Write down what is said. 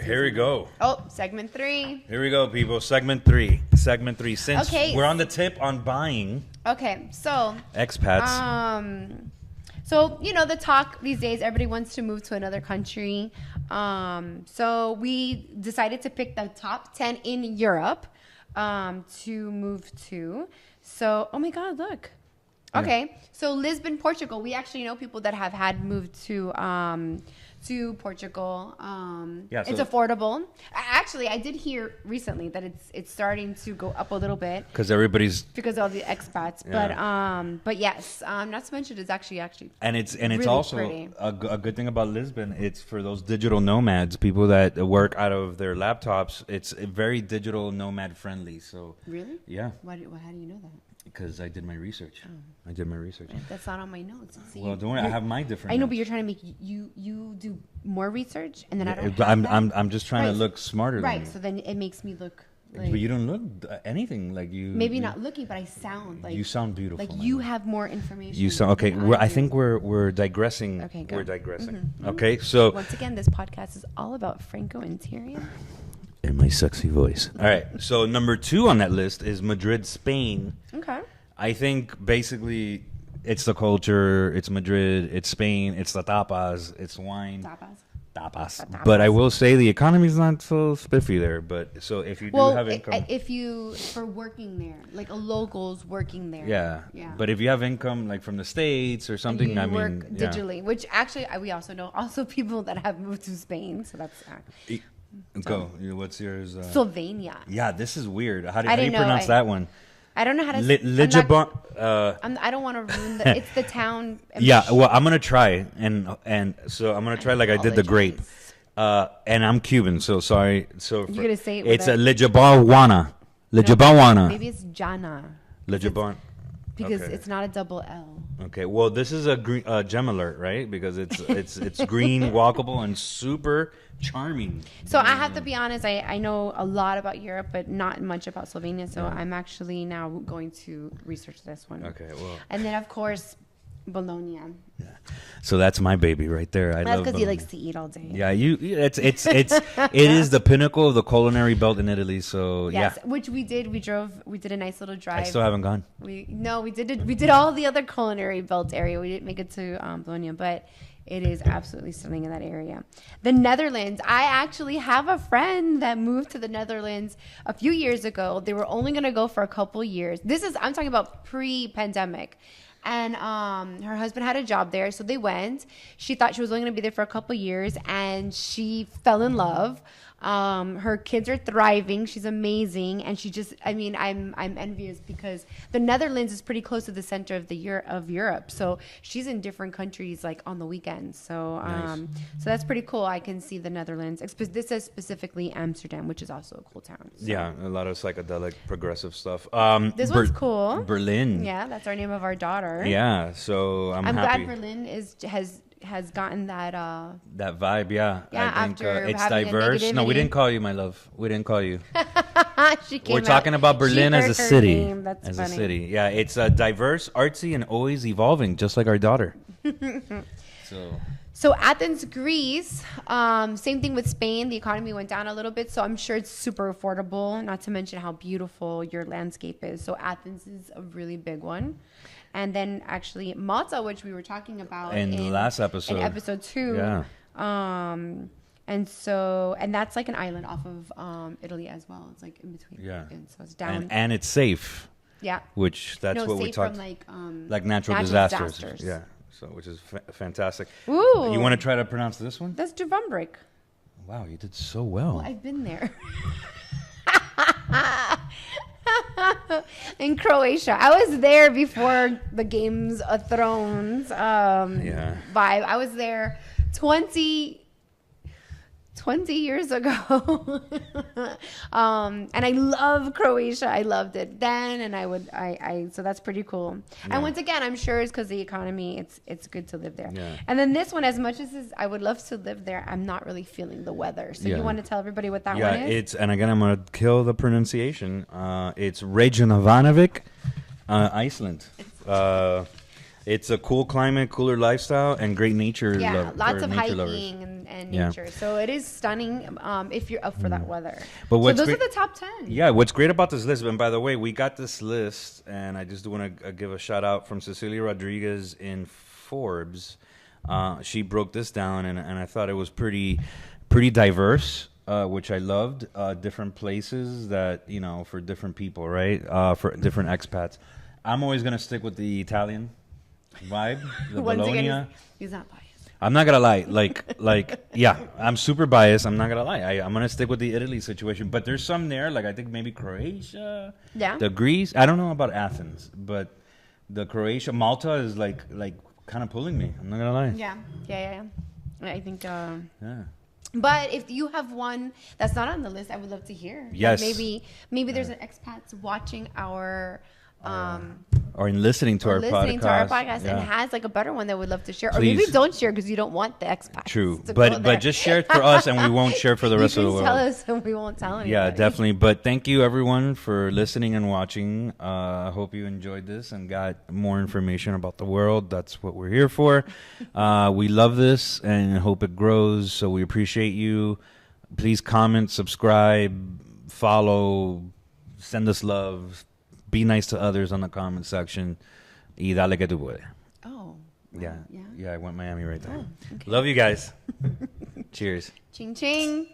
Here we go. Oh, segment 3. Here we go, people. Segment 3. Since we're on the tip on buying. Okay, so expats. So the talk these days, everybody wants to move to another country. So we decided to pick the top 10 in Europe to move to. So, oh my God, look. Okay, so Lisbon, Portugal. We actually know people that have had moved to Portugal. It's affordable. Actually, I did hear recently that it's starting to go up a little bit because of all the expats. Yeah. But yes, not to mention it's actually and it's really also a good thing about Lisbon. It's for those digital nomads, people that work out of their laptops. It's very digital nomad friendly. So really, yeah. How do you know that? Because I did my research. I did my research. That's not on my notes. Well, don't worry. I have my different. I know, notes. but you're trying to make you do more research, and then I don't. I'm just trying to look smarter. Right. Than you. So then it makes me look. But you don't look anything like you. Maybe not looking, but I sound like you sound beautiful. Like you have more information. You sound okay. I think we're digressing. Okay, go. We're digressing. Mm-hmm. Okay, so once again, this podcast is all about Franco and Tyrion. In my sexy voice. All right. So number 2 on that list is Madrid, Spain. Okay. I think basically it's the culture, it's Madrid, it's Spain, it's the tapas, it's wine. Tapas. But I will say the economy is not so spiffy there. But so if you do have income, for working there, like a local's working there. Yeah. But if you have income like from the States or something, and you work digitally, which actually we also know people that have moved to Spain. So that's go. What's yours? Slovenia. Yeah, this is weird. How do you pronounce that one? I don't know how to. I don't want to ruin it's the town. Yeah, well, I'm gonna try, and so I'm gonna try like I did the grape. And I'm Cuban, so sorry. So you're gonna say it's a Lijabawana. Maybe it's Jana. Lijaban. Because it's not a double L. Okay, well, this is a green gem alert, right? Because it's green, walkable, and super charming. So I have to be honest. I know a lot about Europe, but not much about Slovenia. So I'm actually now going to research this one. Okay, well. And then of course, Bologna. Yeah. So that's my baby right there. That's because he likes to eat all day. Yeah, it is the pinnacle of the culinary belt in Italy. So yes, which we did. We did a nice little drive. I still haven't gone. We did all the other culinary belt area. We didn't make it to Bologna, but it is absolutely stunning in that area. The Netherlands. I actually have a friend that moved to the Netherlands a few years ago. They were only going to go for a couple years. I'm talking about pre-pandemic. And her husband had a job there, so they went. She thought she was only going to be there for a couple years, and she fell in love. Her kids are thriving. She's amazing, and I'm envious because the Netherlands is pretty close to the center of Europe. So she's in different countries like on the weekends. So nice. So that's pretty cool. I can see the Netherlands. This says specifically Amsterdam, which is also a cool town. So. Yeah, a lot of psychedelic, progressive stuff. This one's cool. Berlin. Yeah, that's our name of our daughter. Yeah, so I'm happy. Glad Berlin has gotten that vibe. Yeah, I think it's diverse. No, we didn't call you, my love. We didn't call you. We're talking about Berlin as a city. That's funny. A city. Yeah, it's diverse, artsy, and always evolving, just like our daughter. So Athens, Greece, same thing with Spain. The economy went down a little bit, so I'm sure it's super affordable, not to mention how beautiful your landscape is. So Athens is a really big one. And then actually Malta, which we were talking about in the last episode. In episode 2. Yeah. And that's like an island off of Italy as well. It's like in between. Yeah. So it's down. And it's safe. Yeah. Which what we talked from like natural disasters. Yeah. So which is fantastic. Ooh. You want to try to pronounce this one? That's Dubrovnik. Wow, you did so well. I've been there. In Croatia. I was there before the Games of Thrones vibe. I was there 20 years ago. And I love Croatia. I loved it then, and so that's pretty cool. Yeah. And once again, I'm sure it's because the economy, it's good to live there. Yeah. And then this one, as much as I would love to live there, I'm not really feeling the weather. So you want to tell everybody what that one is? And again, I'm going to kill the pronunciation. It's Reykjavik, Iceland. It's a cool climate, cooler lifestyle, and great nature. Yeah, lots of hiking lovers. and and Yeah. nature. So it is stunning if you're up for that weather. But So what's those are great- the top 10. Yeah, what's great about this list, and by the way, we got this list, and I just want to give a shout out from Cecilia Rodriguez in Forbes. She broke this down, and I thought it was pretty diverse, which I loved. Different places that, you know, for different people, right? For different expats. I'm always going to stick with the Italian vibe, the Once Bologna. again, he's not biased. I'm not gonna lie, yeah, I'm super biased. I'm not gonna lie. I'm gonna stick with the Italy situation, but there's some there, like I think maybe Croatia, Yeah. the Greece. I don't know about Athens, but the Croatia, Malta is like kind of pulling me. I'm not gonna lie. Yeah. I think. Yeah. But if you have one that's not on the list, I would love to hear. Like Yes. maybe there's an expats watching our. Or in listening to our podcast, and has like a better one that would love to share, Please. or maybe don't share because you don't want the expats. True, to go there. but just share it for us, and we won't share for the rest of the world. Tell us, and we won't tell anybody. Yeah, definitely. But thank you everyone for listening and watching. I hope you enjoyed this and got more information about the world. That's what we're here for. We love this and hope it grows. So we appreciate you. Please comment, subscribe, follow, send us love. Be nice to others on the comment section. Y dale que tú puedes. Oh. Yeah. Yeah. Yeah, I went Miami right there. Oh, okay. Love you guys. Cheers. Ching ching.